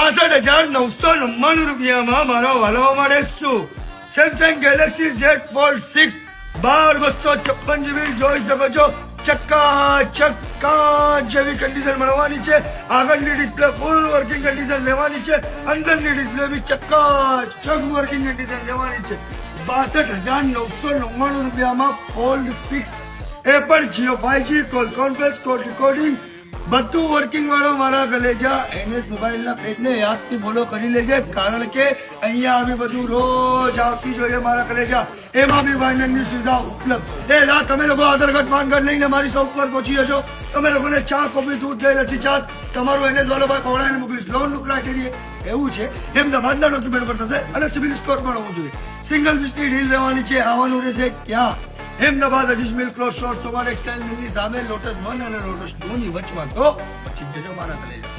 ₹62,999 મારો વાલવા મળે શું? Samsung Galaxy Z Fold 6 12/256 GB જોઈ શકો છો. ચક્કા જેવી કન્ડિશન મળવાની છે. આગળની ડિસ્પ્લે ફૂલ વર્કિંગ કન્ડિશન લેવાની છે. અંદરની ડિસ્પ્લે બી ચક્ક વર્કિંગ કન્ડિશન લેવાની છે. ₹62,999 ફોલ્ડ 6 એ પણ Jio 5G call conference call recording બધું વર્કિંગ વાળો મારા કલેજા NS મોબાઈલના પેજને યાદથી ફોલો કરી લેજે, કારણ કે અહીંયા આવી બધું રોજ આવતી જોઈએ મારા કલેજા. એમાં બી ફાઇનાન્સની સુવિધા ઉપલબ્ધ. તમે લોકો આધાર કાર્ડ પાન કાર્ડ લઈને મારી શોપ પર પહોંચી જશો. તમે લોકોને ચા કોફી દૂધ દહીં લસ્સી છાશ તમારું NS વાળો ભાઈ પહોંચાડીને મોકલીશ. લોનનું ક્રાઇટેરિયા એવું છે અમદાવાદના ડોક્યુમેન્ટ પર થશે અને સિવિલ સ્કોર પણ હોવું જોઈએ. સિંગલ પીસની ડીલ રહેવાની છે. આવવાનું રહેશે ક્યાં? અમદાવાદ અજીજ મિલ ક્રોસ રોડ સોમવાર એક્સટાઇલ મિલની સામે લોટસ 1 અને લોટસ 2 ની વચમાં. તો પછી જજો મારા કલેજા.